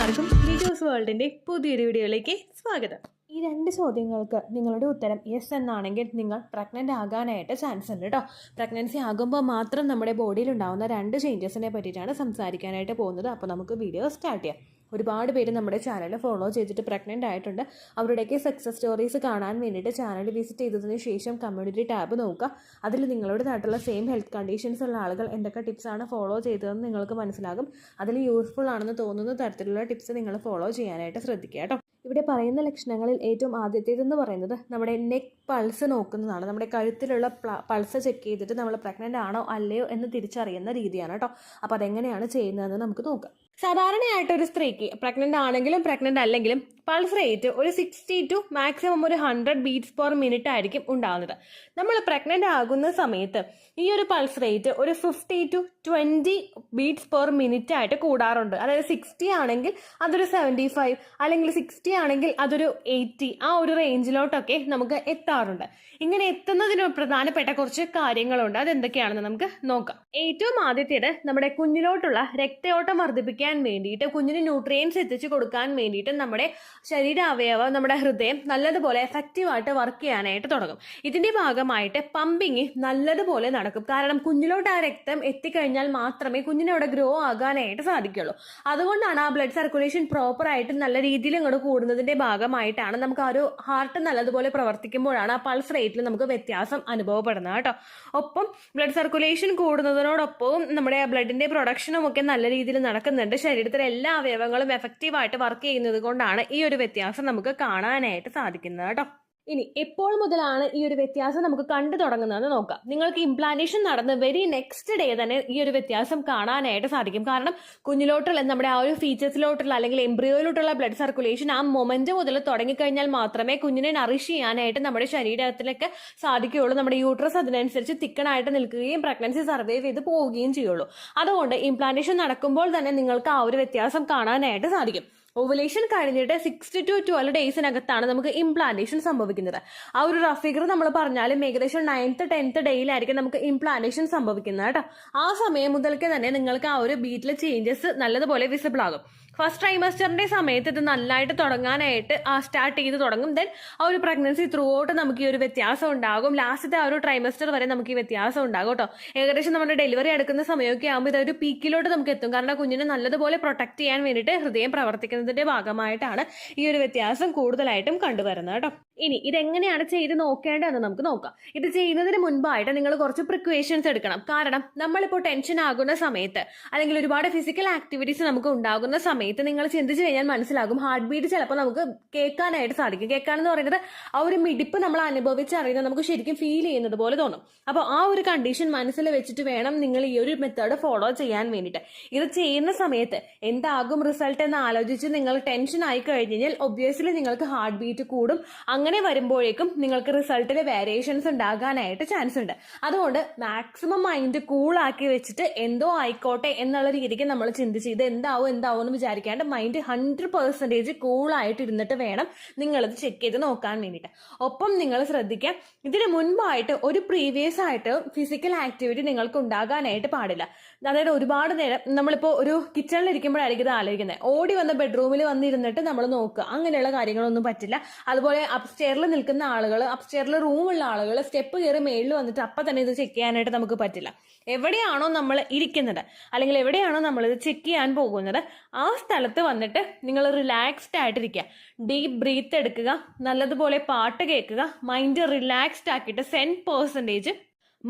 എല്ലാവർക്കും ലിജോസ് വേൾഡിൻ്റെ പുതിയൊരു വീഡിയോയിലേക്ക് സ്വാഗതം. ഈ രണ്ട് ചോദ്യങ്ങൾക്ക് നിങ്ങളുടെ ഉത്തരം യെസ് എന്നാണെങ്കിൽ നിങ്ങൾ പ്രഗ്നൻ്റ് ആകാനായിട്ട് ചാൻസ് ഉണ്ട് കേട്ടോ. പ്രഗ്നൻസി ആകുമ്പോൾ മാത്രം നമ്മുടെ ബോഡിയിൽ ഉണ്ടാകുന്ന രണ്ട് ചേഞ്ചസിനെ പറ്റിയിട്ടാണ് സംസാരിക്കാനായിട്ട് പോകുന്നത്. അപ്പോൾ നമുക്ക് വീഡിയോ സ്റ്റാർട്ട് ചെയ്യാം. ഒരുപാട് പേര് നമ്മുടെ ചാനൽ ഫോളോ ചെയ്തിട്ട് പ്രഗ്നൻ്റ് ആയിട്ടുണ്ട്. അവരുടെയൊക്കെ സക്സസ് സ്റ്റോറീസ് കാണാൻ വേണ്ടിയിട്ട് ചാനൽ വിസിറ്റ് ചെയ്തതിന് ശേഷം കമ്മ്യൂണിറ്റി ടാബ് നോക്കുക. അതിൽ നിങ്ങളുടെ നാട്ടിലുള്ള സെയിം ഹെൽത്ത് കണ്ടീഷൻസ് ഉള്ള ആളുകൾ എന്തൊക്കെ ടിപ്സാണ് ഫോളോ ചെയ്തതെന്ന് നിങ്ങൾക്ക് മനസ്സിലാകും. അതിൽ യൂസ്ഫുൾ ആണെന്ന് തോന്നുന്ന തരത്തിലുള്ള ടിപ്സ് നിങ്ങൾ ഫോളോ ചെയ്യാനായിട്ട് ശ്രദ്ധിക്കുക കേട്ടോ. ഇവിടെ പറയുന്ന ലക്ഷണങ്ങളിൽ ഏറ്റവും ആദ്യത്തേതെന്ന് പറയുന്നത് നമ്മുടെ നെക്ക് പൾസ് നോക്കുന്നതാണ്. നമ്മുടെ കഴുത്തിലുള്ള പൾസ് ചെക്ക് ചെയ്തിട്ട് നമ്മൾ പ്രഗ്നൻ്റ് ആണോ അല്ലയോ എന്ന് തിരിച്ചറിയുന്ന രീതിയാണ് കേട്ടോ. അപ്പോൾ അതെങ്ങനെയാണ് ചെയ്യുന്നതെന്ന് നമുക്ക് നോക്കാം. സാധാരണയായിട്ടൊരു സ്ത്രീക്ക് പ്രഗ്നൻ്റ് ആണെങ്കിലും പ്രഗ്നൻ്റ് അല്ലെങ്കിലും പൾസ് റേറ്റ് ഒരു 60 to മാക്സിമം ഒരു 100 ബീറ്റ്സ് പെർ മിനിറ്റ് ആയിരിക്കും ഉണ്ടാകുന്നത്. നമ്മൾ പ്രഗ്നൻ്റ് ആകുന്ന സമയത്ത് ഈ ഒരു പൾസ് റേറ്റ് ഒരു 50 to 20 ബീറ്റ്സ് പെർ മിനിറ്റ് ആയിട്ട് കൂടാറുണ്ട്. അതായത് 60 ആണെങ്കിൽ അതൊരു 75, അല്ലെങ്കിൽ 60 ആണെങ്കിൽ അതൊരു 80, ആ ഒരു റേഞ്ചിലോട്ടൊക്കെ നമുക്ക് എത്താറുണ്ട്. ഇങ്ങനെ എത്തുന്നതിന് പ്രധാനപ്പെട്ട കുറച്ച് കാര്യങ്ങളുണ്ട്. അതെന്തൊക്കെയാണെന്ന് നമുക്ക് നോക്കാം. ഏറ്റവും ആദ്യത്തേത് നമ്മുടെ കുഞ്ഞിലോട്ടുള്ള രക്തയോട്ടം വർദ്ധിപ്പിക്കാൻ വേണ്ടിയിട്ട്, കുഞ്ഞിന് ന്യൂട്രിയൻസ് എത്തിച്ചു കൊടുക്കാൻ വേണ്ടിയിട്ട് നമ്മുടെ ശരീരാവയവം, നമ്മുടെ ഹൃദയം നല്ലതുപോലെ എഫക്റ്റീവായിട്ട് വർക്ക് ചെയ്യാനായിട്ട് തുടങ്ങും. ഇതിന്റെ ഭാഗമായിട്ട് പമ്പിങ് നല്ലതുപോലെ നടക്കും. കാരണം കുഞ്ഞിലോട്ട് ആ രക്തം എത്തിക്കഴിഞ്ഞാൽ മാത്രമേ കുഞ്ഞിനെ അവിടെ ഗ്രോ ആകാനായിട്ട് സാധിക്കുള്ളൂ. അതുകൊണ്ടാണ് ആ ബ്ലഡ് സർക്കുലേഷൻ പ്രോപ്പർ ആയിട്ട് നല്ല രീതിയിൽ ഇങ്ങോട്ട് കൂടുന്നതിന്റെ ഭാഗമായിട്ടാണ് നമുക്ക് ആ ഒരു ഹാർട്ട് നല്ലതുപോലെ പ്രവർത്തിക്കുമ്പോഴാണ് ആ പൾസ് റേറ്റിൽ നമുക്ക് വ്യത്യാസം അനുഭവപ്പെടുന്നത് കേട്ടോ. ഒപ്പം ബ്ലഡ് സർക്കുലേഷൻ കൂടുന്നതിനോടൊപ്പം നമ്മുടെ ബ്ലഡിന്റെ പ്രൊഡക്ഷനും ഒക്കെ നല്ല രീതിയിൽ നടക്കുന്നുണ്ട്. ശരീരത്തിലെ എല്ലാ അവയവങ്ങളും എഫക്റ്റീവായിട്ട് വർക്ക് ചെയ്യുന്നത് കൊണ്ടാണ് ഈ ഒരു വ്യത്യാസം നമുക്ക് കാണാനായിട്ട് സാധിക്കുന്നത് കേട്ടോ. ഇനി എപ്പോൾ മുതലാണ് ഈ ഒരു വ്യത്യാസം നമുക്ക് കണ്ടു തുടങ്ങുന്നതെന്ന് നോക്കാം. നിങ്ങൾക്ക് ഇംപ്ലാന്റേഷൻ നടന്ന് വെരി നെക്സ്റ്റ് ഡേ തന്നെ ഈ ഒരു വ്യത്യാസം കാണാനായിട്ട് സാധിക്കും. കാരണം കുഞ്ഞിലോട്ടുള്ള നമ്മുടെ ആ ഒരു ഫീച്ചേഴ്സിലോട്ടുള്ള അല്ലെങ്കിൽ എംബ്രിയോയിലോട്ടുള്ള ബ്ലഡ് സർക്കുലേഷൻ ആ മൊമെന്റ് മുതൽ തുടങ്ങിക്കഴിഞ്ഞാൽ മാത്രമേ കുഞ്ഞിനെ നറിഷ് ചെയ്യാനായിട്ട് നമ്മുടെ ശരീരത്തിലേക്ക് സാധിക്കുകയുള്ളൂ. നമ്മുടെ യൂട്രസ് അതിനനുസരിച്ച് തിക്കണായിട്ട് നിൽക്കുകയും പ്രഗ്നൻസി സർവൈവ് ചെയ്ത് പോവുകയും ചെയ്യുള്ളൂ. അതുകൊണ്ട് ഇംപ്ലാന്റേഷൻ നടക്കുമ്പോൾ തന്നെ നിങ്ങൾക്ക് ആ ഒരു വ്യത്യാസം കാണാനായിട്ട് സാധിക്കും. ഓവുലേഷൻ കഴിഞ്ഞിട്ട് 6 to 12 ഡേയ്സിനകത്താണ് നമുക്ക് ഇംപ്ലാന്റേഷൻ സംഭവിക്കുന്നത്. ആ ഒരു റഫ് ഫിഗർ നമ്മൾ പറഞ്ഞാലും ഏകദേശം 9th 10th ഡേയിലായിരിക്കും നമുക്ക് ഇംപ്ലാന്റേഷൻ സംഭവിക്കുന്നത് കേട്ടോ. ആ സമയം മുതൽക്ക് തന്നെ നിങ്ങൾക്ക് ആ ഒരു ബീറ്റിലെ ചേഞ്ചസ് നല്ലതുപോലെ വിസിബിൾ ആകും. ഫസ്റ്റ് ട്രൈമസ്റ്ററിന്റെ സമയത്ത് ഇത് നല്ലതായിട്ട് തുടങ്ങാനായിട്ട് സ്റ്റാർട്ട് ചെയ്ത് തുടങ്ങും. ദെൻ ആ ഒരു പ്രഗ്നൻസി ത്രൂ ഔട്ട് നമുക്ക് ഈ ഒരു വ്യത്യാസം ഉണ്ടാകും. ലാസ്റ്റത്തെ ആ ഒരു ട്രൈമസ്റ്റർ വരെ നമുക്ക് ഈ വ്യത്യാസം ഉണ്ടാകും കേട്ടോ. ഏകദേശം നമ്മുടെ ഡെലിവറി എടുക്കുന്ന സമയമൊക്കെ ആകുമ്പോൾ ഇതൊരു പീക്കിലോട്ട് നമുക്ക് എത്തും. കാരണം കുഞ്ഞിനെ നല്ലതുപോലെ പ്രൊട്ടക്ട് ചെയ്യാൻ വേണ്ടിയിട്ട് ഹൃദയം പ്രവർത്തിക്കുന്നതിന്റെ ഭാഗമായിട്ടാണ് ഈ ഒരു വ്യത്യാസം കൂടുതലായിട്ടും കണ്ടുവരുന്നത് കേട്ടോ. ഇനി ഇതെങ്ങനെയാണ് ചെയ്ത് നോക്കേണ്ടതെന്ന് നമുക്ക് നോക്കാം. ഇത് ചെയ്യുന്നതിന് മുൻപായിട്ട് നിങ്ങൾ കുറച്ച് പ്രിക്വേഷൻസ് എടുക്കണം. കാരണം നമ്മളിപ്പോൾ ടെൻഷൻ ആകുന്ന സമയത്ത് അല്ലെങ്കിൽ ഒരുപാട് ഫിസിക്കൽ ആക്ടിവിറ്റീസ് നമുക്ക് ഉണ്ടാകുന്ന സമയത്ത് നിങ്ങൾ ചിന്തിച്ചു കഴിഞ്ഞാൽ മനസ്സിലാകും ഹാർട്ട് ബീറ്റ് ചിലപ്പോൾ നമുക്ക് കേൾക്കാനായിട്ട് സാധിക്കും. കേൾക്കാനെന്ന് പറയുന്നത് ആ ഒരു മിടിപ്പ് നമ്മൾ അനുഭവിച്ചറിയുന്നത് നമുക്ക് ശരിക്കും ഫീൽ ചെയ്യുന്നത് പോലെ തോന്നും. അപ്പോൾ ആ ഒരു കണ്ടീഷൻ മനസ്സിൽ വെച്ചിട്ട് വേണം നിങ്ങൾ ഈ ഒരു മെത്തേഡ് ഫോളോ ചെയ്യാൻ വേണ്ടിയിട്ട്. ഇത് ചെയ്യുന്ന സമയത്ത് എന്താകും റിസൾട്ട് എന്ന് ആലോചിച്ച് നിങ്ങൾ ടെൻഷൻ ആയി കഴിഞ്ഞാൽ ഒബ്വിയസ്ലി നിങ്ങൾക്ക് ഹാർട്ട് ബീറ്റ് കൂടും. അങ്ങനെ വരുമ്പോഴേക്കും നിങ്ങൾക്ക് റിസൾട്ടിൽ വേരിയേഷൻസ് ഉണ്ടാകാനായിട്ട് ചാൻസ് ഉണ്ട്. അതുകൊണ്ട് മാക്സിമം മൈൻഡ് കൂളാക്കി വെച്ചിട്ട് എന്തോ ആയിക്കോട്ടെ എന്നുള്ള രീതിക്ക് നമ്മൾ ചിന്തിച്ച് ഇത് എന്താവും എന്ന് വിചാരിക്കാണ്ട് മൈൻഡ് 100% കൂളായിട്ട് ഇരുന്നിട്ട് വേണം നിങ്ങളിത് ചെക്ക് ചെയ്ത് നോക്കാൻ വേണ്ടിയിട്ട്. ഒപ്പം നിങ്ങൾ ശ്രദ്ധിക്കാം, ഇതിന് മുൻപായിട്ട് ഒരു പ്രീവിയസ് ആയിട്ട് ഫിസിക്കൽ ആക്ടിവിറ്റി നിങ്ങൾക്ക് ഉണ്ടാകാനായിട്ട് പാടില്ല. അതായത് ഒരുപാട് നേരം നമ്മളിപ്പോൾ ഒരു കിച്ചണിൽ ഇരിക്കുമ്പോഴായിരിക്കും ഇത് ആലോചിക്കുന്നത്. ഓടി വന്ന ബെഡ്റൂമിൽ വന്നിരുന്നിട്ട് നമ്മൾ നോക്കുക, അങ്ങനെയുള്ള കാര്യങ്ങളൊന്നും പറ്റില്ല. അതുപോലെ അപ്സ്റ്റെയറിൽ നിൽക്കുന്ന ആളുകൾ, അപ്സ്റ്റെയറിൽ റൂമുള്ള ആളുകൾ സ്റ്റെപ്പ് കയറി മേളിൽ വന്നിട്ട് അപ്പം തന്നെ ഇത് ചെക്ക് ചെയ്യാനായിട്ട് നമുക്ക് പറ്റില്ല. എവിടെയാണോ നമ്മൾ ഇരിക്കുന്നത് അല്ലെങ്കിൽ എവിടെയാണോ നമ്മൾ ഇത് ചെക്ക് ചെയ്യാൻ പോകുന്നത് ആ സ്ഥലത്ത് വന്നിട്ട് നിങ്ങൾ റിലാക്സ്ഡ് ആയിട്ടിരിക്കുക. ഡീപ്പ് ബ്രീത്ത് എടുക്കുക, നല്ലതുപോലെ പാട്ട് കേൾക്കുക, മൈൻഡ് റിലാക്സ്ഡ് ആക്കിയിട്ട് 10%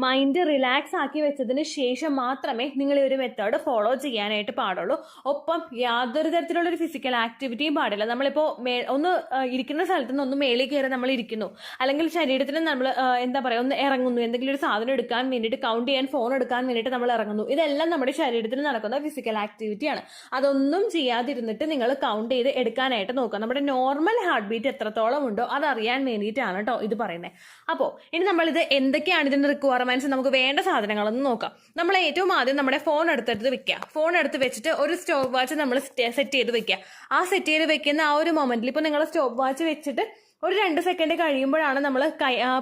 മൈൻഡ് റിലാക്സ് ആക്കി വെച്ചതിന് ശേഷം മാത്രമേ നിങ്ങൾ ഈ ഒരു മെത്തേഡ് ഫോളോ ചെയ്യാനായിട്ട് പാടുള്ളൂ. ഒപ്പം യാതൊരു തരത്തിലുള്ള ഒരു ഫിസിക്കൽ ആക്ടിവിറ്റിയും പാടില്ല. നമ്മളിപ്പോൾ ഒന്ന് ഇരിക്കുന്ന സ്ഥലത്ത് നിന്ന് ഒന്ന് മേളിൽ കയറി നമ്മൾ ഇരിക്കുന്നു, അല്ലെങ്കിൽ ശരീരത്തിന് നമ്മൾ എന്താ പറയുക ഒന്ന് ഇറങ്ങുന്നു, എന്തെങ്കിലും ഒരു സാധനം എടുക്കാൻ വേണ്ടിയിട്ട് കൗണ്ട് ചെയ്യാൻ ഫോൺ എടുക്കാൻ വേണ്ടിയിട്ട് നമ്മൾ ഇറങ്ങുന്നു. ഇതെല്ലാം നമ്മുടെ ശരീരത്തിൽ നടക്കുന്ന ഫിസിക്കൽ ആക്ടിവിറ്റിയാണ്. അതൊന്നും ചെയ്യാതിരുന്നിട്ട് നിങ്ങൾ കൗണ്ട് ചെയ്ത് എടുക്കാനായിട്ട് നോക്കുക. നമ്മുടെ നോർമൽ ഹാർട്ട് ബീറ്റ് എത്രത്തോളം ഉണ്ടോ അതറിയാൻ വേണ്ടിയിട്ടാണ് കേട്ടോ ഇത് പറയുന്നത്. അപ്പോൾ ഇനി നമ്മളിത് എന്തൊക്കെയാണ് ഇതിന്റെ റിക്വയർമെന്റ്സ്, നമുക്ക് വേണ്ട സാധനങ്ങളൊന്നും നോക്കാം. നമ്മൾ ഏറ്റവും ആദ്യം നമ്മുടെ ഫോൺ എടുത്ത് വെക്കുക. ഫോൺ എടുത്ത് വെച്ചിട്ട് ഒരു സ്റ്റോപ്പ് വാച്ച് നമ്മൾ സെറ്റ് ചെയ്ത് വെക്കുക. ആ സെറ്റ് ചെയ്ത് വെക്കുന്ന ആ ഒരു മൊമെന്റിൽ ഇപ്പോൾ നിങ്ങൾ സ്റ്റോപ്പ് വാച്ച് വെച്ചിട്ട് ഒരു 2 സെക്കൻഡ് കഴിയുമ്പോഴാണ് നമ്മൾ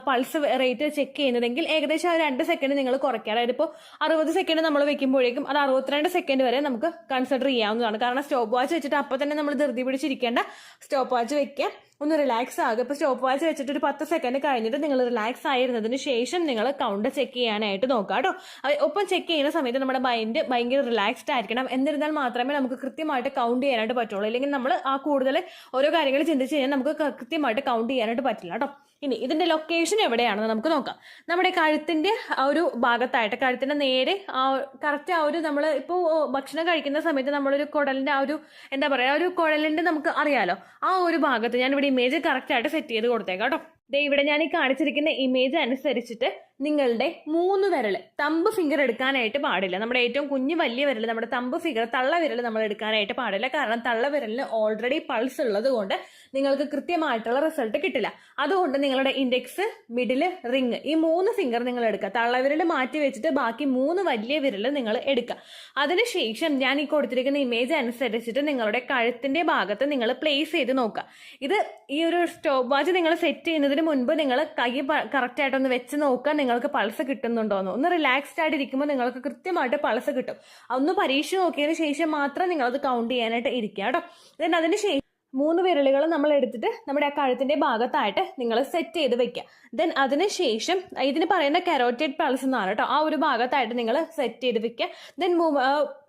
പൾസ് റേറ്റ് ചെക്ക് ചെയ്യുന്നതെങ്കിൽ ഏകദേശം ആ 2 സെക്കൻഡ് നിങ്ങൾ കുറയ്ക്കുക. അതായത് ഇപ്പോൾ 60 സെക്കൻഡ് നമ്മൾ വെക്കുമ്പോഴേക്കും അത് 62 സെക്കൻഡ് വരെ നമുക്ക് കൺസിഡർ ചെയ്യാവുന്നതാണ്. കാരണം സ്റ്റോപ്പ് വാച്ച് വെച്ചിട്ട് അപ്പോൾ തന്നെ നമ്മൾ ധൃതി പിടിച്ചിരിക്കേണ്ട, സ്റ്റോപ്പ് വാച്ച് വെക്കുക, ഒന്ന് റിലാക്സ് ആകുക. ഇപ്പോൾ സ്റ്റോപ്പ് വാച്ച് വെച്ചിട്ട് ഒരു 10 സെക്കൻഡ് കഴിഞ്ഞിട്ട് നിങ്ങൾ റിലാക്സ് ആയിരുന്നതിന് ശേഷം നിങ്ങൾ കൗണ്ട് ചെക്ക് ചെയ്യാനായിട്ട് നോക്കുക കേട്ടോ. ഒപ്പം ചെക്ക് ചെയ്യുന്ന സമയത്ത് നമ്മുടെ മൈൻഡ് ഭയങ്കര റിലാക്സ്ഡ് ആയിരിക്കണം. എന്നിരുന്നാൽ മാത്രമേ നമുക്ക് കൃത്യമായിട്ട് കൗണ്ട് ചെയ്യാനായിട്ട് പറ്റുള്ളൂ. അല്ലെങ്കിൽ നമ്മൾ ആ കൂടുതൽ ഓരോ കാര്യങ്ങൾ ചിന്തിച്ച് കഴിഞ്ഞാൽ നമുക്ക് കൃത്യമായിട്ട് കൗണ്ട് ചെയ്യാനായിട്ട് പറ്റില്ല കേട്ടോ. ഇനി ഇതിന്റെ ലൊക്കേഷൻ എവിടെയാണെന്ന് നമുക്ക് നോക്കാം. നമ്മുടെ കഴുത്തിന്റെ ആ ഒരു ഭാഗത്തായിട്ട്, കഴുത്തിന്റെ നേരെ കറക്റ്റ് ആ ഒരു നമ്മൾ ഇപ്പോൾ ഭക്ഷണം കഴിക്കുന്ന സമയത്ത് നമ്മളൊരു കുടലിന്റെ ആ ഒരു എന്താ പറയുക, ഒരു കുഴലിന്റെ നമുക്ക് അറിയാലോ, ആ ഒരു ഭാഗത്ത് ഞാൻ ഇവിടെ ഇമേജ് കറക്റ്റ് ആയിട്ട് സെറ്റ് ചെയ്ത് കൊടുത്തേക്കാം കേട്ടോ. ഇവിടെ ഞാൻ ഈ കാണിച്ചിരിക്കുന്ന ഇമേജ് അനുസരിച്ചിട്ട് നിങ്ങളുടെ 3 വിരൽ, തമ്പ് ഫിംഗർ എടുക്കാനായിട്ട് പാടില്ല. നമ്മുടെ ഏറ്റവും കുഞ്ഞു വലിയ വിരൽ, നമ്മുടെ തമ്പ് ഫിംഗർ, തള്ള വിരൽ നമ്മൾ എടുക്കാനായിട്ട് പാടില്ല. കാരണം തള്ള വിരലിന് ഓൾറെഡി പൾസ് ഉള്ളത് കൊണ്ട് നിങ്ങൾക്ക് കൃത്യമായിട്ടുള്ള റിസൾട്ട് കിട്ടില്ല. അതുകൊണ്ട് നിങ്ങളുടെ ഇൻഡെക്സ്, മിഡില്, റിങ് ഈ 3 ഫിംഗർ നിങ്ങൾ എടുക്കുക. തള്ളവിരൽ മാറ്റി വെച്ചിട്ട് ബാക്കി 3 വലിയ വിരൽ നിങ്ങൾ എടുക്കുക. അതിനുശേഷം ഞാൻ ഈ കൊടുത്തിരിക്കുന്ന ഇമേജ് അനുസരിച്ചിട്ട് നിങ്ങളുടെ കഴുത്തിന്റെ ഭാഗത്ത് നിങ്ങൾ പ്ലേസ് ചെയ്ത് നോക്കുക. ഇത് ഈ ഒരു സ്റ്റോപ്പ് വാച്ച് നിങ്ങൾ സെറ്റ് ചെയ്യുന്നതിന് മുൻപ് നിങ്ങൾ കൈ കറക്റ്റ് ആയിട്ടൊന്ന് വെച്ച് നോക്കുക, നിങ്ങൾക്ക് പൾസ് കിട്ടുന്നുണ്ടോന്ന്. ഒന്ന് റിലാക്സ്ഡ് ആയിട്ട് ഇരിക്കുമ്പോൾ നിങ്ങൾക്ക് കൃത്യമായിട്ട് പൾസ് കിട്ടും. ഒന്ന് പരീക്ഷ നോക്കിയതിന് ശേഷം മാത്രം നിങ്ങളത് കൗണ്ട് ചെയ്യാനായിട്ട് ഇരിക്കുക കേട്ടോ. ദെൻ അതിന് ശേഷം 3 വിരലുകൾ നമ്മൾ എടുത്തിട്ട് നമ്മുടെ ആ കഴുത്തിന്റെ ഭാഗത്തായിട്ട് നിങ്ങൾ സെറ്റ് ചെയ്ത് വെക്കുക. ദെൻ അതിനുശേഷം ഇതിന് പറയുന്ന കരോറ്റഡ് പൾസ് എന്നാണ് കേട്ടോ. ആ ഒരു ഭാഗത്തായിട്ട് നിങ്ങൾ സെറ്റ് ചെയ്ത് വെക്കുക. ദെൻ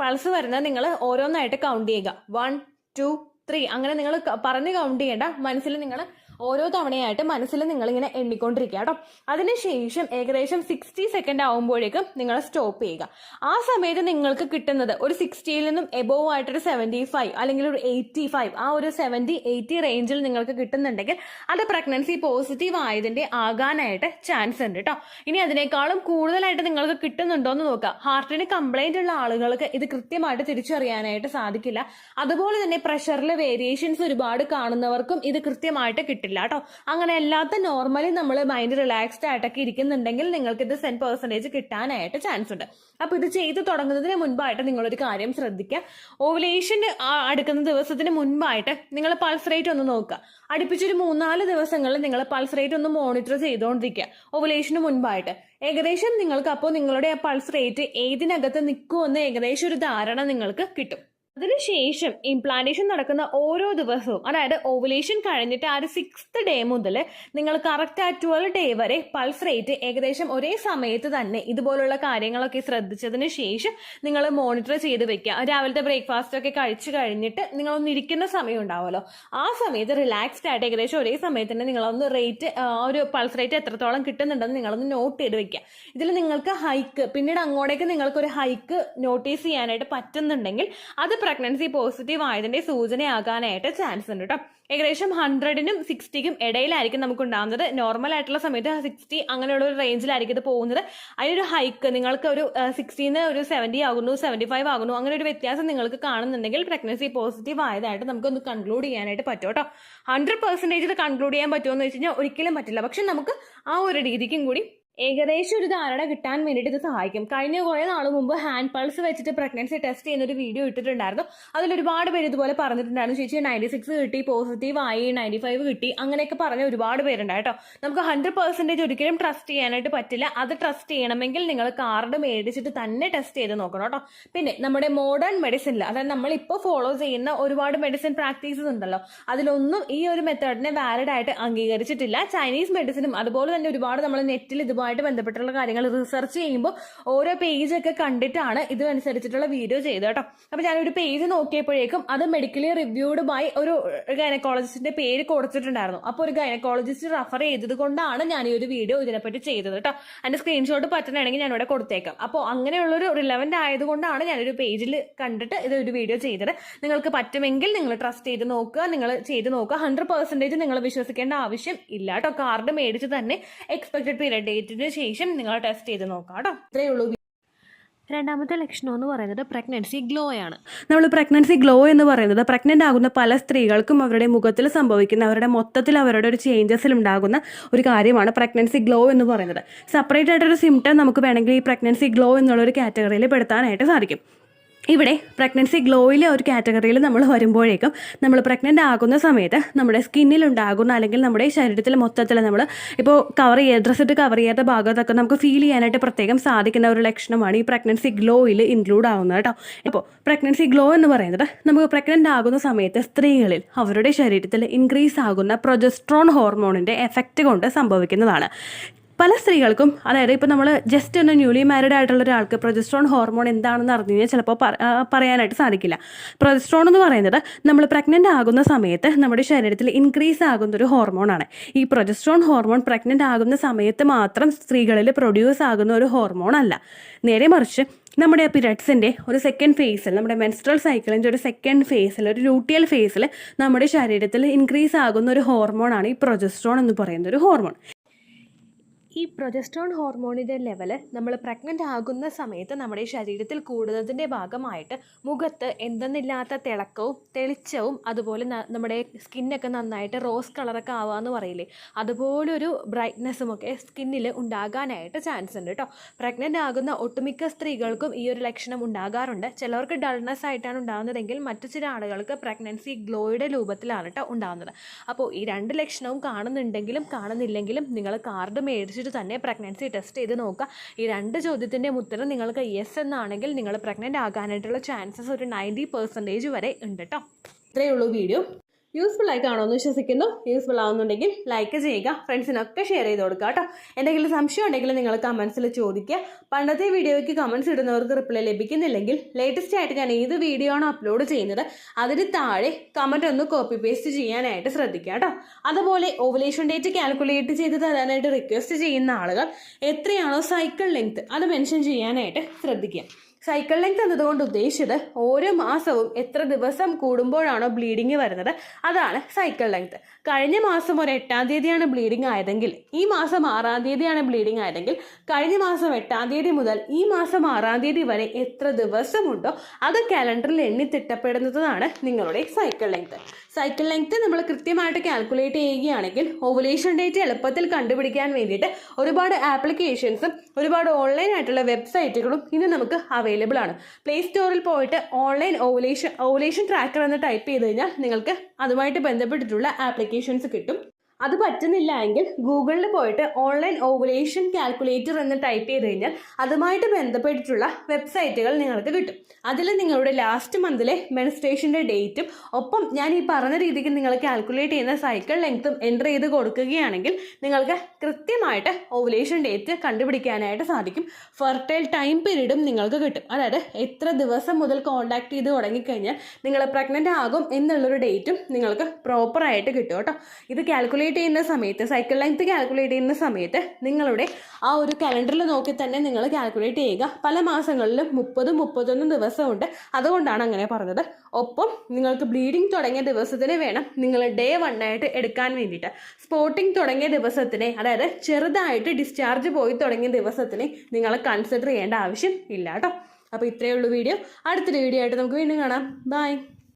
പൾസ് വരുന്നത് നിങ്ങൾ ഓരോന്നായിട്ട് കൗണ്ട് ചെയ്യുക. 1 2 3 അങ്ങനെ നിങ്ങൾ പറഞ്ഞ് കൗണ്ട് ചെയ്യേണ്ട, മനസ്സിൽ നിങ്ങൾ ഓരോ തവണയായിട്ട് മനസ്സിൽ നിങ്ങളിങ്ങനെ എണ്ണിക്കൊണ്ടിരിക്കുക കേട്ടോ. അതിനുശേഷം ഏകദേശം 60 സെക്കൻഡ് ആകുമ്പോഴേക്കും നിങ്ങൾ സ്റ്റോപ്പ് ചെയ്യുക. ആ സമയത്ത് നിങ്ങൾക്ക് കിട്ടുന്നത് ഒരു 60യിൽ നിന്നും എബോവ് ആയിട്ടൊരു 75 അല്ലെങ്കിൽ ഒരു 85, ആ ഒരു 70-80 റേഞ്ചിൽ നിങ്ങൾക്ക് കിട്ടുന്നുണ്ടെങ്കിൽ അത് പ്രഗ്നൻസി പോസിറ്റീവ് ആയതിന്റെ ആകാനായിട്ട് ചാൻസ് ഉണ്ട് കേട്ടോ. ഇനി അതിനേക്കാളും കൂടുതലായിട്ട് നിങ്ങൾക്ക് കിട്ടുന്നുണ്ടോ എന്ന് നോക്കുക. ഹാർട്ടിന് കംപ്ലൈന്റ് ഉള്ള ആളുകൾക്ക് ഇത് കൃത്യമായിട്ട് തിരിച്ചറിയാനായിട്ട് സാധിക്കില്ല. അതുപോലെ തന്നെ പ്രഷറിൽ വേരിയേഷൻസ് ഒരുപാട് കാണുന്നവർക്കും ഇത് കൃത്യമായിട്ട് കിട്ടില്ല കേട്ടോ. അങ്ങനെ അല്ലാത്ത നോർമലി നമ്മൾ മൈൻഡ് റിലാക്സ്ഡ് ആയിട്ടൊക്കെ ഇരിക്കുന്നുണ്ടെങ്കിൽ നിങ്ങൾക്ക് ഇത് 10% കിട്ടാനായിട്ട് ചാൻസ് ഉണ്ട്. അപ്പൊ ഇത് ചെയ്തു തുടങ്ങുന്നതിന് മുൻപായിട്ട് നിങ്ങളൊരു കാര്യം ശ്രദ്ധിക്കുക. ഓവുലേഷൻ അടുക്കുന്ന ദിവസത്തിന് മുൻപായിട്ട് നിങ്ങൾ പൾസ് റേറ്റ് ഒന്ന് നോക്കുക. അടുപ്പിച്ചൊരു 3-4 ദിവസങ്ങളിൽ നിങ്ങൾ പൾസ് റേറ്റ് ഒന്ന് മോണിറ്റർ ചെയ്തുകൊണ്ടിരിക്കുക. ഓവുലേഷന് മുൻപായിട്ട് ഏകദേശം നിങ്ങൾക്ക് അപ്പോൾ നിങ്ങളുടെ ആ പൾസ് റേറ്റ് ഏതിനകത്ത് നിൽക്കുമെന്ന് ഏകദേശം ഒരു ധാരണ നിങ്ങൾക്ക് കിട്ടും. അതിനുശേഷം ഇംപ്ലാന്റേഷൻ നടക്കുന്ന ഓരോ ദിവസവും, അതായത് ഓവുലേഷൻ കഴിഞ്ഞിട്ട് ആ ഒരു 6th ഡേ മുതൽ നിങ്ങൾ കറക്റ്റ് ആ 12 ഡേ വരെ പൾസ് റേറ്റ് ഏകദേശം ഒരേ സമയത്ത് തന്നെ ഇതുപോലുള്ള കാര്യങ്ങളൊക്കെ ശ്രദ്ധിച്ചതിന് ശേഷം നിങ്ങൾ മോണിറ്റർ ചെയ്ത് വെക്കുക. രാവിലത്തെ ബ്രേക്ക്ഫാസ്റ്റ് ഒക്കെ കഴിച്ചു കഴിഞ്ഞിട്ട് നിങ്ങളൊന്ന് ഇരിക്കുന്ന സമയം ഉണ്ടാവുമല്ലോ, ആ സമയത്ത് റിലാക്സ്ഡ് ആയിട്ട് ഏകദേശം ഒരേ സമയത്ത് തന്നെ നിങ്ങളൊന്ന് റേറ്റ് ഒരു പൾസ് റേറ്റ് എത്രത്തോളം കിട്ടുന്നുണ്ടെന്ന് നിങ്ങളൊന്ന് നോട്ട് ചെയ്ത് വെക്കുക. ഇതിൽ നിങ്ങൾക്ക് ഹൈക്ക് പിന്നീട് അങ്ങോട്ടേക്ക് നിങ്ങൾക്കൊരു ഹൈക്ക് നോട്ടീസ് ചെയ്യാനായിട്ട് പറ്റുന്നുണ്ടെങ്കിൽ അത് പ്രഗ്നൻസി പോസിറ്റീവ് ആയതിന്റെ സൂചനയാകാനായിട്ട് ചാൻസ് ഉണ്ട് കേട്ടോ. ഏകദേശം 100നും 60ക്കും ഇടയിലായിരിക്കും നമുക്ക് ഉണ്ടാകുന്നത്. നോർമൽ ആയിട്ടുള്ള സമയത്ത് 60 അങ്ങനെയുള്ള ഒരു റേഞ്ചിലായിരിക്കും ഇത് പോകുന്നത്. അതിനൊരു ഹൈക്ക് നിങ്ങൾക്ക് ഒരു 60ന്ന് ഒരു 70 ആകുന്നു, 75 ആകുന്നു, അങ്ങനെ ഒരു വ്യത്യാസം നിങ്ങൾക്ക് കാണുന്നുണ്ടെങ്കിൽ പ്രഗ്നൻസി പോസിറ്റീവ് ആയതായിട്ട് നമുക്കൊന്ന് കൺക്ലൂഡ് ചെയ്യാനായിട്ട് പറ്റും കേട്ടോ. 100% ഇത് കൺക്ലൂഡ് ചെയ്യാൻ പറ്റുമോ എന്ന് വെച്ച് കഴിഞ്ഞാൽ ഒരിക്കലും പറ്റില്ല. പക്ഷെ നമുക്ക് ആ ഒരു രീതിക്കും കൂടി ഏകദേശം ഒരു ധാരണ കിട്ടാൻ വേണ്ടിയിട്ട് ഇത് സഹായിക്കും. കഴിഞ്ഞ കുറേ നാൾ മുമ്പ് ഹാൻഡ് പൾസ് വെച്ചിട്ട് പ്രഗ്നൻസി ടെസ്റ്റ് ചെയ്യുന്ന ഒരു വീഡിയോ ഇട്ടിട്ടുണ്ടായിരുന്നു. അതിൽ ഒരുപാട് പേര് ഇതുപോലെ പറഞ്ഞിട്ടുണ്ടായിരുന്നു, ചേച്ചി 96 കിട്ടി, പോസിറ്റീവ് ആയി, 95 കിട്ടി, അങ്ങനെയൊക്കെ പറഞ്ഞ ഒരുപാട് പേരുണ്ടായി കേട്ടോ. നമുക്ക് 100% ഒരിക്കലും ട്രസ്റ്റ് ചെയ്യാനായിട്ട് പറ്റില്ല. അത് ട്രസ്റ്റ് ചെയ്യണമെങ്കിൽ നിങ്ങൾ കാർഡ് മേടിച്ചിട്ട് തന്നെ ടെസ്റ്റ് ചെയ്ത് നോക്കണം കേട്ടോ. പിന്നെ നമ്മുടെ മോഡേൺ മെഡിസിനിൽ, അതായത് നമ്മളിപ്പോൾ ഫോളോ ചെയ്യുന്ന ഒരുപാട് മെഡിസിൻ പ്രാക്ടീസസ് ഉണ്ടല്ലോ, അതിലൊന്നും ഈ ഒരു മെത്തേഡിനെ വാലിഡ് ആയിട്ട് അംഗീകരിച്ചിട്ടില്ല. ചൈനീസ് മെഡിസിനും അതുപോലെ തന്നെ ഒരുപാട് നമ്മൾ നെറ്റിൽ ഇതുമായിട്ട് ബന്ധപ്പെട്ടുള്ള കാര്യങ്ങൾ റിസർച്ച് ചെയ്യുമ്പോൾ ഓരോ പേജൊക്കെ കണ്ടിട്ടാണ് ഇതനുസരിച്ചിട്ടുള്ള വീഡിയോ ചെയ്തത് കേട്ടോ. അപ്പൊ ഞാനൊരു പേജ് നോക്കിയപ്പോഴേക്കും അത് മെഡിക്കലി റിവ്യൂഡ് ബൈ ഒരു ഗൈനക്കോളജിസ്റ്റിന്റെ പേര് കൊടുത്തിട്ടുണ്ടായിരുന്നു. അപ്പോൾ ഒരു ഗൈനക്കോളജിസ്റ്റ് റെഫർ ചെയ്തത് കൊണ്ടാണ് ഞാൻ ഈ ഒരു വീഡിയോ ഇതിനെപ്പറ്റി ചെയ്തത് കേട്ടോ. അതിന്റെ സ്ക്രീൻഷോട്ട് പറ്റുകയാണെങ്കിൽ ഞാൻ ഇവിടെ കൊടുത്തേക്കാം. അപ്പോൾ അങ്ങനെയുള്ളൊരു റിലവന്റ് ആയതുകൊണ്ടാണ് ഞാനൊരു പേജിൽ കണ്ടിട്ട് ഇതൊരു വീഡിയോ ചെയ്തത്. നിങ്ങൾക്ക് പറ്റുമെങ്കിൽ നിങ്ങൾ ട്രസ്റ്റ് ചെയ്ത് നോക്കുക, നിങ്ങൾ ചെയ്ത് നോക്കുക. 100% നിങ്ങൾ വിശ്വസിക്കേണ്ട ആവശ്യം ഇല്ല കേട്ടോ. കാർഡ് മേടിച്ച് തന്നെ എക്സ്പെക്ടഡ് പീരിയഡ് ഡേറ്റിന് ശേഷം നിങ്ങൾ ടെസ്റ്റ് ചെയ്ത് നോക്കാം കേട്ടോ. ഇത്രയേ ഉള്ളൂ. രണ്ടാമത്തെ ലക്ഷണം എന്ന് പറയുന്നത് പ്രഗ്നൻസി ഗ്ലോ ആണ്. നമ്മൾ പ്രഗ്നൻസി ഗ്ലോ എന്ന് പറയുന്നത് പ്രഗ്നൻ്റ് ആകുന്ന പല സ്ത്രീകൾക്കും അവരുടെ മുഖത്തിൽ സംഭവിക്കുന്ന, അവരുടെ മൊത്തത്തിൽ അവരുടെ ഒരു ചേഞ്ചസിൽ ഉണ്ടാകുന്ന ഒരു കാര്യമാണ് പ്രഗ്നൻസി ഗ്ലോ എന്ന് പറയുന്നത്. സെപ്പറേറ്റ് ആയിട്ടൊരു സിംറ്റം നമുക്ക് വേണമെങ്കിൽ ഈ പ്രഗ്നൻസി ഗ്ലോ എന്നുള്ളൊരു കാറ്റഗറിയിൽ പെടുത്താനായിട്ട് സാധിക്കും. ഇവിടെ പ്രഗ്നൻസി ഗ്ലോയിലെ ഒരു കാറ്റഗറിയിൽ നമ്മൾ വരുമ്പോഴേക്കും നമ്മൾ പ്രഗ്നൻ്റ് ആകുന്ന സമയത്ത് നമ്മുടെ സ്കിന്നിലുണ്ടാകുന്ന അല്ലെങ്കിൽ നമ്മുടെ ശരീരത്തിൽ മൊത്തത്തിൽ നമ്മൾ ഇപ്പോൾ ഡ്രസ്സ് ഇട്ട് കവർ ചെയ്യാത്ത ഭാഗത്തൊക്കെ നമുക്ക് ഫീൽ ചെയ്യാനായിട്ട് പ്രത്യേകം സാധിക്കുന്ന ഒരു ലക്ഷണമാണ് ഈ പ്രഗ്നൻസി ഗ്ലോയിൽ ഇൻക്ലൂഡ് ആവുന്നത് കേട്ടോ. ഇപ്പോൾ പ്രഗ്നൻസി ഗ്ലോ എന്ന് പറയുന്നത് നമുക്ക് പ്രഗ്നൻ്റ് ആകുന്ന സമയത്ത് സ്ത്രീകളിൽ അവരുടെ ശരീരത്തിൽ ഇൻക്രീസ് ആകുന്ന പ്രൊജസ്ട്രോൺ ഹോർമോണിൻ്റെ എഫക്റ്റ് കൊണ്ട് സംഭവിക്കുന്നതാണ്. പല സ്ത്രീകൾക്കും, അതായത് ഇപ്പോൾ നമ്മൾ ജസ്റ്റ് ഒന്ന് ന്യൂലി മാരീഡ് ആയിട്ടുള്ള ഒരാൾക്ക് പ്രൊജസ്ട്രോൺ ഹോർമോൺ എന്താണെന്ന് അറിഞ്ഞു കഴിഞ്ഞാൽ ചിലപ്പോൾ പറയാനായിട്ട് സാധിക്കില്ല. പ്രൊജസ്ട്രോൺ എന്ന് പറയുന്നത് നമ്മൾ പ്രഗ്നൻ്റ് ആകുന്ന സമയത്ത് നമ്മുടെ ശരീരത്തിൽ ഇൻക്രീസ് ആകുന്ന ഒരു ഹോർമോണാണ്. ഈ പ്രൊജസ്ട്രോൺ ഹോർമോൺ പ്രഗ്നൻ്റ് ആകുന്ന സമയത്ത് മാത്രം സ്ത്രീകളിൽ പ്രൊഡ്യൂസ് ആകുന്ന ഒരു ഹോർമോൺ അല്ല. നേരെ മറിച്ച് നമ്മുടെ പീരിയഡ്സിൻ്റെ ഒരു സെക്കൻഡ് ഫേസിൽ, നമ്മുടെ മെൻസ്ട്രൽ സൈക്കിളിൻ്റെ ഒരു സെക്കൻഡ് ഫേസിൽ, ഒരു ലൂട്ടിയൽ ഫേസിൽ നമ്മുടെ ശരീരത്തിൽ ഇൻക്രീസ് ആകുന്ന ഒരു ഹോർമോണാണ് ഈ പ്രൊജസ്ട്രോൺ എന്ന് പറയുന്ന ഒരു ഹോർമോൺ. ഈ പ്രൊജസ്ട്രോൺ ഹോർമോണിൻ്റെ ലെവല് നമ്മൾ പ്രഗ്നൻ്റ് ആകുന്ന സമയത്ത് നമ്മുടെ ശരീരത്തിൽ കൂടുന്നതിൻ്റെ ഭാഗമായിട്ട് മുഖത്ത് എന്തെന്നില്ലാത്ത തിളക്കവും തെളിച്ചവും അതുപോലെ നമ്മുടെ സ്കിന്നൊക്കെ നന്നായിട്ട് റോസ് കളറൊക്കെ ആവാമെന്ന് പറയില്ലേ, അതുപോലൊരു ബ്രൈറ്റ്നെസ്സും ഒക്കെ സ്കിന്നിൽ ഉണ്ടാകാനായിട്ട് ചാൻസ് ഉണ്ട് കേട്ടോ. പ്രഗ്നൻ്റ് ആകുന്ന ഒട്ടുമിക്ക സ്ത്രീകൾക്കും ഈ ഒരു ലക്ഷണം ഉണ്ടാകാറുണ്ട്. ചിലവർക്ക് ഡൾനെസ് ആയിട്ടാണ് ഉണ്ടാകുന്നതെങ്കിൽ മറ്റു ചില ആളുകൾക്ക് പ്രഗ്നൻസി ഗ്ലോയുടെ രൂപത്തിലാണ് കേട്ടോ ഉണ്ടാകുന്നത്. അപ്പോൾ ഈ രണ്ട് ലക്ഷണവും കാണുന്നുണ്ടെങ്കിലും കാണുന്നില്ലെങ്കിലും നിങ്ങൾ കാർഡ് മേടിച്ചിട്ട് തന്നെ പ്രഗ്നൻസി ടെസ്റ്റ് ചെയ്ത് നോക്കുക. ഈ രണ്ട് ചോദ്യത്തിൻ്റെ ഉത്തരം നിങ്ങൾക്ക് യെസ് എന്നാണെങ്കിൽ നിങ്ങൾ പ്രഗ്നൻ്റ് ആകാനായിട്ടുള്ള ചാൻസസ് ഒരു 90% വരെ ഉണ്ട് കേട്ടോ. ഇത്രയേ ഉള്ളൂ വീഡിയോ. യൂസ്ഫുൾ ആയി കാണുമെന്ന് വിശ്വസിക്കുന്നു. യൂസ്ഫുൾ ആവുന്നുണ്ടെങ്കിൽ ലൈക്ക് ചെയ്യുക, ഫ്രണ്ട്സിനൊക്കെ ഷെയർ ചെയ്ത് കൊടുക്കുക കേട്ടോ. എന്തെങ്കിലും സംശയം ഉണ്ടെങ്കിൽ നിങ്ങൾ കമൻസിൽ ചോദിക്കുക. പണ്ടത്തെ വീഡിയോയ്ക്ക് കമൻസ് ഇടുന്നവർക്ക് റിപ്ലൈ ലഭിക്കുന്നില്ലെങ്കിൽ ലേറ്റസ്റ്റ് ആയിട്ട് ഞാൻ ഏത് വീഡിയോ ആണോ അപ്ലോഡ് ചെയ്യുന്നത് അതിന് താഴെ കമൻറ്റ് ഒന്ന് കോപ്പി പേസ്റ്റ് ചെയ്യാനായിട്ട് ശ്രദ്ധിക്കുക കേട്ടോ. അതുപോലെ ഓവുലേഷൻ ഡേറ്റ് കാൽക്കുലേറ്റ് ചെയ്ത് തരാനായിട്ട് റിക്വസ്റ്റ് ചെയ്യുന്ന ആളുകൾ എത്രയാണോ സൈക്കിൾ ലെങ്ത് അത് മെൻഷൻ ചെയ്യാനായിട്ട് ശ്രദ്ധിക്കുക. സൈക്കിൾ ലെങ്ത് എന്നതുകൊണ്ട് ഉദ്ദേശിച്ചത് ഓരോ മാസവും എത്ര ദിവസം കൂടുമ്പോഴാണോ ബ്ലീഡിങ് വരുന്നത് അതാണ് സൈക്കിൾ ലെങ്ത്. കഴിഞ്ഞ മാസം ഒരു 8-ാം തീയതിയാണ് ബ്ലീഡിങ് ആയതെങ്കിൽ ഈ മാസം 6-ാം തീയതിയാണ് ബ്ലീഡിങ് ആയതെങ്കിൽ കഴിഞ്ഞ മാസം 8-ാം തീയതി മുതൽ ഈ മാസം 6-ാം തീയതി വരെ എത്ര ദിവസമുണ്ടോ അത് കാലണ്ടറിൽ എണ്ണി തിട്ടപ്പെടുന്നതാണ് നിങ്ങളുടെ സൈക്കിൾ ലെങ്ത്. സൈക്കിൾ ലെങ്ത് നമ്മൾ കൃത്യമായിട്ട് കാൽക്കുലേറ്റ് ചെയ്യുകയാണെങ്കിൽ ഓവുലേഷൻ ഡേറ്റ് എളുപ്പത്തിൽ കണ്ടുപിടിക്കാൻ വേണ്ടിയിട്ട് ഒരുപാട് ആപ്ലിക്കേഷൻസും ഒരുപാട് ഓൺലൈൻ ആയിട്ടുള്ള വെബ്സൈറ്റുകളും ഇന്ന് നമുക്ക് അവൈലബിൾ ആണ്. പ്ലേ സ്റ്റോറിൽ പോയിട്ട് ഓൺലൈൻ ഓവുലേഷൻ ട്രാക്കർ എന്ന് ടൈപ്പ് ചെയ്ത് കഴിഞ്ഞാൽ നിങ്ങൾക്ക് അതുമായിട്ട് ബന്ധപ്പെട്ടിട്ടുള്ള ആപ്ലിക്കേഷൻസ് കിട്ടും. അത് പറ്റുന്നില്ല എങ്കിൽ ഗൂഗിളിൽ പോയിട്ട് ഓൺലൈൻ ഓവുലേഷൻ കാൽക്കുലേറ്റർ എന്ന് ടൈപ്പ് ചെയ്ത് കഴിഞ്ഞാൽ അതുമായിട്ട് ബന്ധപ്പെട്ടിട്ടുള്ള വെബ്സൈറ്റുകൾ നിങ്ങൾക്ക് കിട്ടും. അതിൽ നിങ്ങളുടെ ലാസ്റ്റ് മന്തിലെ മെൻസ്ട്രേഷൻ്റെ ഡേറ്റും ഒപ്പം ഞാൻ ഈ പറഞ്ഞ രീതിക്ക് നിങ്ങൾ കാൽക്കുലേറ്റ് ചെയ്യുന്ന സൈക്കിൾ ലെങ്ത്തും എൻ്റർ ചെയ്ത് കൊടുക്കുകയാണെങ്കിൽ നിങ്ങൾക്ക് കൃത്യമായിട്ട് ഓവുലേഷൻ ഡേറ്റ് കണ്ടുപിടിക്കാനായിട്ട് സാധിക്കും. ഫെർട്ടൈൽ ടൈം പീരീഡും നിങ്ങൾക്ക് കിട്ടും. അതായത് എത്ര ദിവസം മുതൽ കോൺടാക്ട് ചെയ്ത് തുടങ്ങിക്കഴിഞ്ഞാൽ നിങ്ങൾ പ്രഗ്നൻ്റ് ആകും എന്നുള്ളൊരു ഡേറ്റും നിങ്ങൾക്ക് പ്രോപ്പറായിട്ട് കിട്ടും കേട്ടോ. ഇത് കാൽക്കുലേറ്റ് ചെയ്യുന്ന സമയത്ത്, സൈക്കിൾ ലെങ്ത് കാൽക്കുലേറ്റ് ചെയ്യുന്ന സമയത്ത് നിങ്ങളുടെ ആ ഒരു കലണ്ടറിൽ നോക്കി തന്നെ നിങ്ങൾ കാൽക്കുലേറ്റ് ചെയ്യുക. പല മാസങ്ങളിലും 30-31 ദിവസമുണ്ട്, അതുകൊണ്ടാണ് അങ്ങനെ പറഞ്ഞത്. ഒപ്പം നിങ്ങൾക്ക് ബ്ലീഡിങ് തുടങ്ങിയ ദിവസത്തിന് വേണം നിങ്ങൾ ഡേ 1 ആയിട്ട് എടുക്കാൻ വേണ്ടിയിട്ട്. സ്പോട്ടിങ് തുടങ്ങിയ ദിവസത്തിനെ, അതായത് ചെറുതായിട്ട് ഡിസ്ചാർജ് പോയി തുടങ്ങിയ ദിവസത്തിനെ നിങ്ങൾ കൺസിഡർ ചെയ്യേണ്ട ആവശ്യം ഇല്ല കേട്ടോ. അപ്പോൾ ഇത്രയേ ഉള്ളൂ വീഡിയോ. അടുത്തൊരു വീഡിയോ ആയിട്ട് നമുക്ക് വീണ്ടും കാണാം. ബൈ.